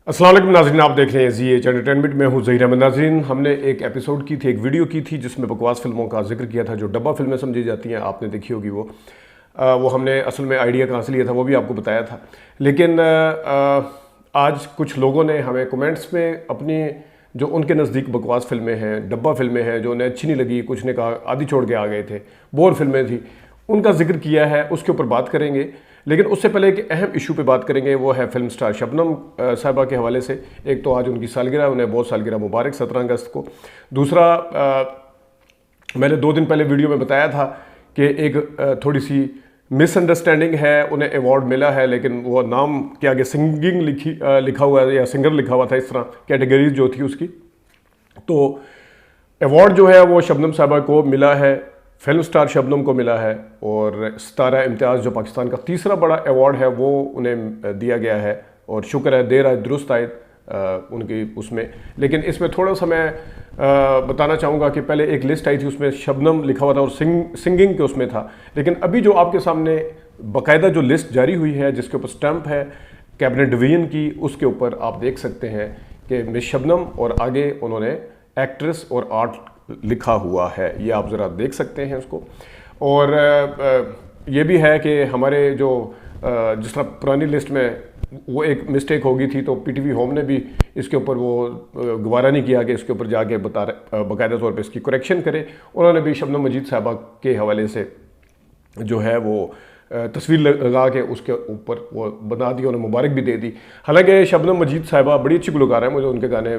अस्सलाम वालेकुम नाज़रीन, आप देख रहे हैं जी एंटरटेनमेंट में हूँ ज़हीर अहमद। नाज़रीन, हमने एक एपिसोड की थी, एक वीडियो की थी जिसमें बकवास फिल्मों का जिक्र किया था जो डब्बा फिल्में समझी जाती हैं। आपने देखी होगी वो हमने असल में आइडिया कहाँ से लिया था वो भी आपको बताया था। लेकिन आज कुछ लोगों ने हमें कमेंट्स में अपनी जो उनके नज़दीक बकवास फिल्में हैं, डब्बा फिल्में हैं, जो उन्हें अच्छी नहीं लगी, कुछ ने कहा आधी छोड़ के आ गए थे, बोर फिल्में थी, उनका जिक्र किया है। उसके ऊपर बात करेंगे, लेकिन उससे पहले एक अहम इशू पे बात करेंगे, वो है फिल्म स्टार शबनम साहिबा के हवाले से। एक तो आज उनकी सालगिरह, उन्हें बहुत सालगिरह मुबारक 17 अगस्त को। दूसरा, मैंने 2 दिन पहले वीडियो में बताया था कि एक थोड़ी सी मिसअंडरस्टैंडिंग है, उन्हें अवार्ड मिला है लेकिन वो नाम के आगे सिंगिंग लिखा हुआ है या सिंगर लिखा हुआ था, इस तरह कैटेगरीज जो थी उसकी। तो अवार्ड जो है वो शबनम साहिबा को मिला है, फिल्म स्टार शबनम को मिला है, और सितारा इम्तियाज़ जो पाकिस्तान का तीसरा बड़ा अवार्ड है वो उन्हें दिया गया है। और शुक्र है, देर आए दुरुस्त आए उनकी उसमें। लेकिन इसमें थोड़ा सा मैं बताना चाहूँगा कि पहले एक लिस्ट आई थी, उसमें शबनम लिखा हुआ था और सिंगिंग के उसमें था। लेकिन अभी जो आपके सामने बाकायदा जो लिस्ट जारी हुई है जिसके ऊपर स्टैंप है कैबिनेट डिवीजन की, उसके ऊपर आप देख सकते हैं कि मिस शबनम और आगे उन्होंने एक्ट्रेस और आर्ट लिखा हुआ है। ये आप ज़रा देख सकते हैं उसको। और ये भी है कि हमारे जो जिस तरह पुरानी लिस्ट में वो एक मिस्टेक हो गई थी, तो पीटीवी होम ने भी इसके ऊपर वो गवारा नहीं किया कि इसके ऊपर जाके बाकायदा तौर पे इसकी करेक्शन करे। उन्होंने भी शबनम मजीद साहबा के हवाले से जो है वो तस्वीर लगा के उसके ऊपर वो बना दी, उन्हें मुबारक भी दे दी। हालांकि शबनम मजीद साहिबा बड़ी अच्छी गुलकार है, मुझे उनके गाने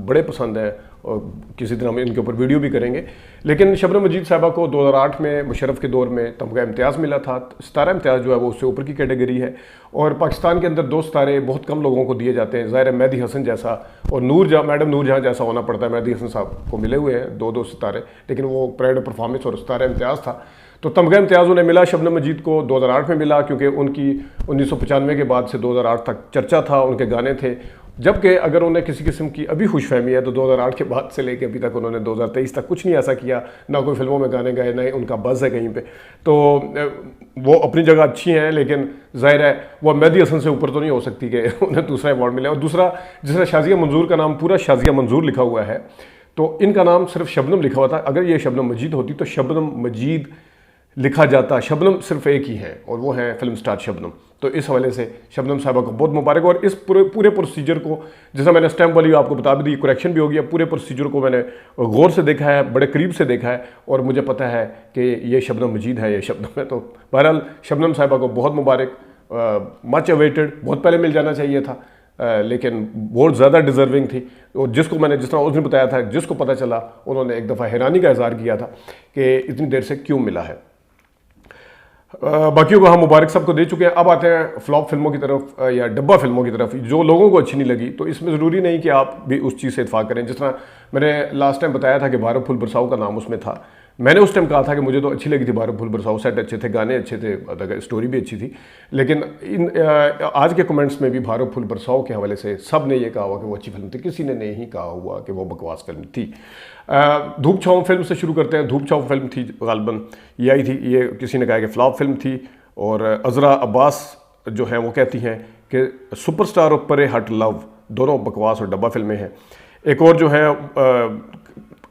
बड़े पसंद हैं और किसी दिन हम इनके ऊपर वीडियो भी करेंगे। लेकिन शबनम मजीद साहिबा को 2008 में मुशर्रफ के दौर में तमगा इम्तियाज़ मिला था। सितारा इम्तियाज़ जो है वो उससे ऊपर की कैटेगरी है। और पाकिस्तान के अंदर 2 सितारे बहुत कम लोगों को दिए जाते हैं। ज़ाहिर है मेहदी हसन जैसा और मैडम नूर जहाँ जैसा होना पड़ता है। मेहदी हसन साहब को मिले हुए हैं 2 सितारे, लेकिन वो प्राइड परफॉर्मेंस और सितारा इम्तियाज़ था। तो तमगा इम्तियाज़ उन्हें मिला शबनम मजीद को 2008 में मिला, क्योंकि उनकी 1995 के बाद से 2008 तक चर्चा था, उनके गाने थे। जबकि अगर उन्हें किसी किस्म की अभी खुशफहमी है तो 2008 के बाद से लेकर अभी तक उन्होंने 2023 तक कुछ नहीं ऐसा किया, ना कोई फिल्मों में गाने गाए, ना ही उनका बज़ है कहीं पे। तो वो अपनी जगह अच्छी हैं, लेकिन ज़ाहिर है वो मेहदी हसन से ऊपर तो नहीं हो सकती कि उन्हें दूसरा अवार्ड मिला। और दूसरा, जिसने शाज़िया मंजूर का नाम पूरा शाज़िया मंजूर लिखा हुआ है, तो इनका नाम सिर्फ शबनम लिखा हुआ था। अगर ये शबनम मजीद होती तो शबनम मजीद लिखा जाता। शबनम सिर्फ एक ही है और वो है फिल्म स्टार शबनम। तो इस हवाले से शबनम साहिबा को बहुत मुबारक। और इस पूरे प्रोसीजर को, जैसा मैंने स्टैम्प वाली आपको बता भी दी, करेक्शन भी हो गया, पूरे प्रोसीजर को मैंने गौर से देखा है, बड़े करीब से देखा है, और मुझे पता है कि ये शबनम मजीद है, ये शबनम है। तो बहरहाल शबनम साहिबा को बहुत मुबारक, मच अवेटेड, बहुत पहले मिल जाना चाहिए था, लेकिन बहुत ज़्यादा डिज़र्विंग थी। और जिस तरह उस दिन बताया था, जिसको पता चला उन्होंने एक दफ़ा हैरानी का इज़हार किया था कि इतनी देर से क्यों मिला है। बाकियों को हम मुबारक सबको दे चुके हैं। अब आते हैं फ्लॉप फिल्मों की तरफ या डब्बा फिल्मों की तरफ, जो लोगों को अच्छी नहीं लगी। तो इसमें ज़रूरी नहीं कि आप भी उस चीज़ से इत्फाक करें। जिस तरह मैंने लास्ट टाइम बताया था कि भारत फूल बरसाओ का नाम उसमें था, मैंने उस टाइम कहा था कि मुझे तो अच्छी लगी थी भारत फूल बरसाओ, सेट अच्छे थे, गाने अच्छे थे, स्टोरी भी अच्छी थी। लेकिन आज के कमेंट्स में भी भारत फूल बरसाओ के हवाले से सब ने यह कहा हुआ कि वो अच्छी फिल्म थी, किसी ने नहीं कहा हुआ कि वो बकवास फिल्म थी। धूप छाँव फिल्म से शुरू करते हैं। धूप छाँव फिल्म थी, गालबन ये आई थी, ये किसी ने कहा कि फ्लॉप फिल्म थी। और अज़रा अब्बास जो हैं वो कहती हैं कि सुपरस्टार और परे हट लव दोनों बकवास और डब्बा फिल्में हैं। एक और जो है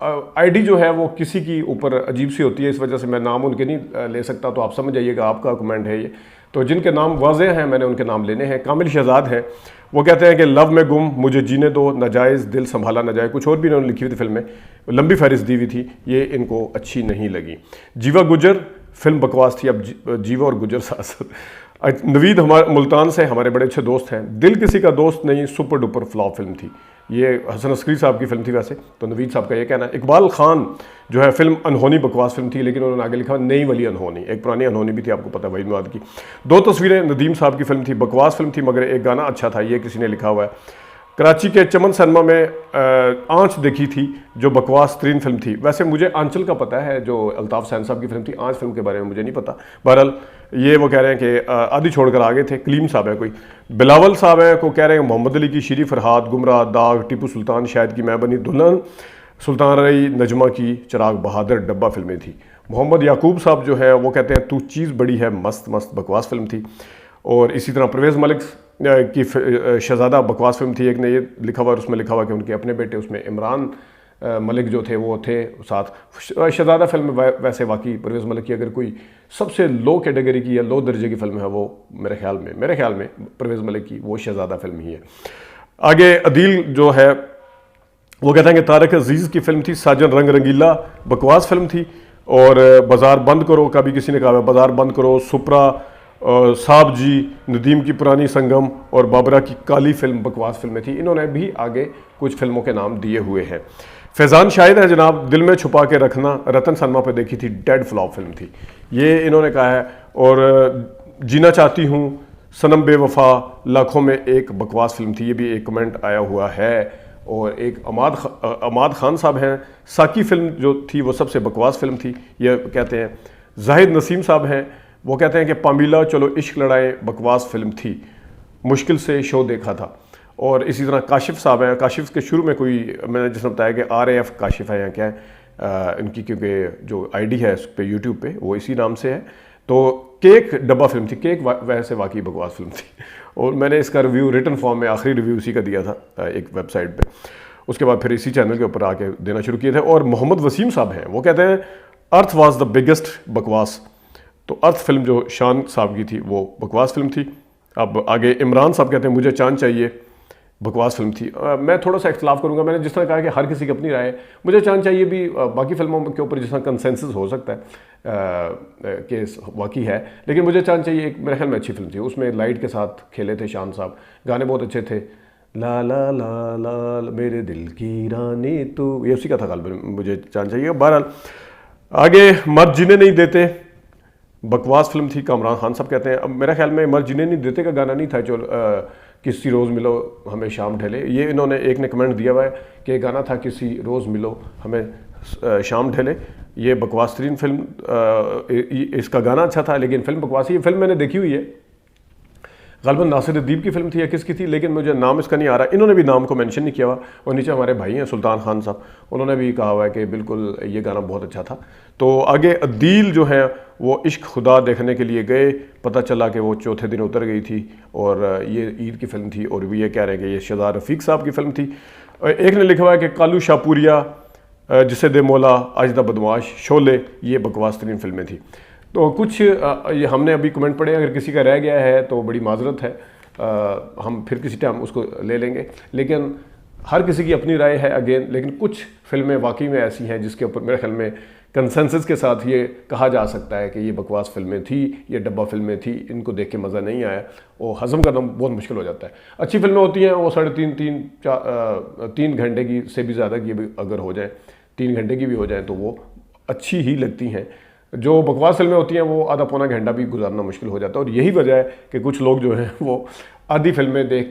आईडी जो है वो किसी की ऊपर अजीब सी होती है, इस वजह से मैं नाम उनके नहीं ले सकता, तो आप समझ जाइएगा, आपका कमेंट है ये। तो जिनके नाम वाज़ेह हैं मैंने उनके नाम लेने हैं। कामिल शहजाद हैं, वो कहते हैं कि लव में गुम, मुझे जीने दो, नाजायज़ दिल संभाला न जाए, कुछ और भी इन्होंने लिखी हुई थी फिल्म में, लंबी फहरिस्त दी हुई थी, ये इनको अच्छी नहीं लगी। जीवा गुजर फिल्म बकवास थी। अब जीवा और गुजर साथ। नवीद हमारे मुल्तान से हमारे बड़े अच्छे दोस्त हैं, दिल किसी का दोस्त नहीं सुपर डुपर फ्लॉप फिल्म थी। ये हसन अस्करी साहब की फिल्म थी वैसे, तो नवीद साहब का ये कहना है। इकबाल खान जो है फिल्म अनहोनी बकवास फिल्म थी, लेकिन उन्होंने आगे लिखा नई वाली अनहोनी, एक पुरानी अनहोनी भी थी, आपको पता है वहीद मुराद की। 2 तस्वीरें नदीम साहब की फिल्म थी, बकवास फिल्म थी मगर एक गाना अच्छा था, ये किसी ने लिखा हुआ है। कराची के चमन सिनेमा में आँच देखी थी जो बकवास तरीन फिल्म थी। वैसे मुझे आंचल का पता है, जो अल्ताफ़ सैन साहब की फिल्म थी। आँच फिल्म के बारे में मुझे नहीं पता। बहरहाल ये वो कह रहे हैं कि आधी छोड़कर आगे थे। कलीम साहब है कोई, बिलावल साहब है को कह रहे हैं मोहम्मद अली की शीरी फरहाद, गुमराह, दाग, टीपू सुल्तान शायद की मैं बनी दुल्हन, सुल्तान रई, नजमा की चिराग बहादुर डब्बा फिल्में थी। मोहम्मद याकूब साहब जो है वो कहते हैं तू चीज़ बड़ी है मस्त मस्त बकवास फिल्म थी। और इसी तरह परवेज़ मलिक कि शहजादा बकवास फिल्म थी, एक ने ये लिखा हुआ, उसमें लिखा हुआ कि उनके अपने बेटे, उसमें इमरान मलिक जो थे वो थे साथ। शहजादा फिल्म वैसे वाकई परवेज़ मलिक की अगर कोई सबसे लो कैटेगरी की या लो दर्जे की फिल्म है, वो मेरे ख्याल में परवेज़ मलिक की वो शहजादा फिल्म ही है। आगे अदील जो है वो कहते हैं कि तारक अजीज़ की फिल्म थी साजन रंग रंगीला, बकवास फिल्म थी। और बाज़ार बंद करो का भी किसी ने कहा, बाज़ार बंद करो, सुपरा, साहब जी, नदीम की पुरानी संगम और बाबरा की काली फिल्म बकवास फिल्में थी। इन्होंने भी आगे कुछ फिल्मों के नाम दिए हुए हैं। फैज़ान शाहिद है जनाब, दिल में छुपा के रखना रतन सनमा पे देखी थी, डेड फ्लॉप फिल्म थी, ये इन्होंने कहा है। और जीना चाहती हूँ, सनम बेवफा, लाखों में एक बकवास फिल्म थी, ये भी एक कमेंट आया हुआ है। और एक अमाद खान साहब हैं, साकी फिल्म जो थी वो सबसे बकवास फिल्म थी, ये कहते हैं। जाहिद नसीम साहब हैं, वो कहते हैं कि पामीला चलो इश्क लड़ाए बकवास फिल्म थी, मुश्किल से शो देखा था। और इसी तरह काशिफ साहब हैं, काशिफ के शुरू में कोई मैंने जिसने बताया कि RAF काशिफ है या क्या है इनकी, क्योंकि जो ID है उस पर यूट्यूब पे वो इसी नाम से है। तो केक डब्बा फिल्म थी, केक वैसे वाकई बकवास फिल्म थी। और मैंने इसका रिव्यू रिटन फॉर्म में आखिरी रिव्यू उसी का दिया था एक वेबसाइट पे, उसके बाद फिर इसी चैनल के ऊपर आके देना शुरू किए थे। और मोहम्मद वसीम साहब हैं, वो कहते हैं अर्थ वाज द बिगेस्ट बकवास। तो अर्थ फिल्म जो शान साहब की थी वो बकवास फिल्म थी। अब आगे इमरान साहब कहते हैं मुझे चांद चाहिए, बकवास फिल्म थी। मैं थोड़ा सा इख्तलाफ करूंगा, मैंने जिस तरह कहा कि हर किसी की अपनी राय है, मुझे चांद चाहिए भी बाकी फिल्मों के ऊपर जिस तरह कंसेंसस हो सकता है कि वाकई है, लेकिन मुझे चांद चाहिए एक मेरे ख्याल में अच्छी फिल्म थी। उसमें लाइट के साथ खेले थे शान साहब, गाने बहुत अच्छे थे, ला ला ला ला मेरे दिल की रानी तू, ये उसी का था गाल, मुझे चांद चाहिए। बहरहाल आगे मर्द जीने नहीं देते, बकवास फिल्म थी, कामरान खान साहब कहते हैं। अब मेरा ख्याल में मर्द जीने नहीं देते का गाना नहीं था, चलो किसी रोज़ मिलो हमें शाम ढले, ये इन्होंने एक ने कमेंट दिया हुआ है कि गाना था किसी रोज़ मिलो हमें शाम ढले, ये बकवास तरीन फिल्म, इसका गाना अच्छा था लेकिन फिल्म बकवास। ये फिल्म मैंने देखी हुई है, ग़ालिबन नासिरुद्दीन की फिल्म थी या किसकी थी, लेकिन मुझे नाम इसका नहीं आ रहा। इन्होंने भी नाम को मेंशन नहीं किया हुआ। और नीचे हमारे भाई हैं सुल्तान खान साहब, उन्होंने भी कहा हुआ है कि बिल्कुल ये गाना बहुत अच्छा था। तो आगे अदील जो है वो इश्क खुदा देखने के लिए गए, पता चला कि वो चौथे दिन उतर गई थी और ये ईद की फिल्म थी। और ये कह रहे हैं कि ये शहजाद रफ़ीक साहब की फिल्म थी। एक ने लिखा हुआ है कि कालू शाहपुरिया, जिसे दे मौला, आजदा बदमाश, शोले, ये बकवास तरीन फिल्में थी। तो कुछ ये हमने अभी कमेंट पढ़े, अगर किसी का रह गया है तो बड़ी माजरत है, हम फिर किसी टाइम उसको ले लेंगे। लेकिन हर किसी की अपनी राय है अगेन, लेकिन कुछ फिल्में वाकई में ऐसी हैं जिसके ऊपर मेरे ख्याल में कंसेंसस के साथ ये कहा जा सकता है कि ये बकवास फिल्में थी, ये डब्बा फिल्में थी, इनको देख के मज़ा नहीं आया और हज़म करना बहुत मुश्किल हो जाता है। अच्छी फिल्में होती हैं वो 3.5 घंटे की से भी ज़्यादा की अगर हो जाए, 3 घंटे की भी हो जाए तो वो अच्छी ही लगती हैं। जो बकवास फिल्में होती हैं वो आधा पौना घंटा भी गुजारना मुश्किल हो जाता है। और यही वजह है कि कुछ लोग जो हैं वो आधी फिल्म देख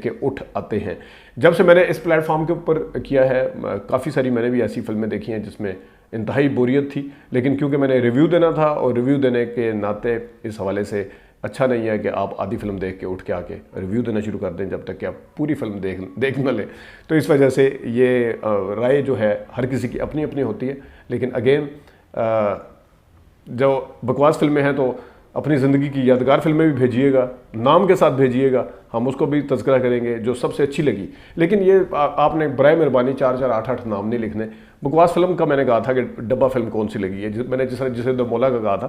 के उठ आते हैं। जब से मैंने इस प्लेटफॉर्म के ऊपर किया है, काफ़ी सारी मैंने भी ऐसी फिल्में देखी हैं जिसमें इंतहाई बोरियत थी, लेकिन क्योंकि मैंने रिव्यू देना था और रिव्यू देने के नाते इस हवाले से अच्छा नहीं है कि आप आधी फिल्म देख के उठ के आके रिव्यू देना शुरू कर दें जब तक कि आप पूरी फिल्म देख न लें। तो इस वजह से ये राय जो है हर किसी की अपनी अपनी होती है। लेकिन अगेन जो बकवास फिल्में हैं तो अपनी ज़िंदगी की यादगार फिल्में भी भेजिएगा, नाम के साथ भेजिएगा, हम उसको भी तज़किरा करेंगे जो सबसे अच्छी लगी। लेकिन ये आपने बराए मेहरबानी 4-4, 8-8 नाम नहीं लिखने। बकवास फिल्म का मैंने कहा था कि डब्बा फिल्म कौन सी लगी है, मैंने जिसे द मौला का कहा था,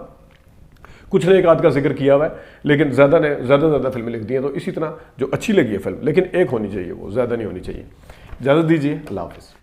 कुछ ने एक आध का जिक्र किया हुआ है, लेकिन ज़्यादा फिल्में लिख दी हैं। तो इसी तरह जो अच्छी लगी है फिल्म, लेकिन एक होनी चाहिए, वो ज़्यादा नहीं होनी चाहिए। इजाज़त दीजिए, अल्लाह हाफ़िज़।